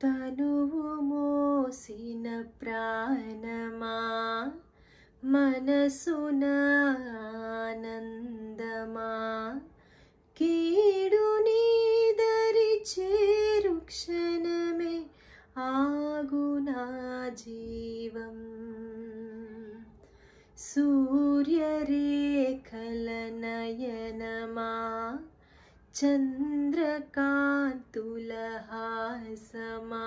తనువు మోసిన ప్రాణమా మనసున ఆనందమా కీడు నీదరి చేరు క్షణమే ఆగునా జీవం సూర్యరేఖల నయనమా చంద్రకాంతుల హాసమా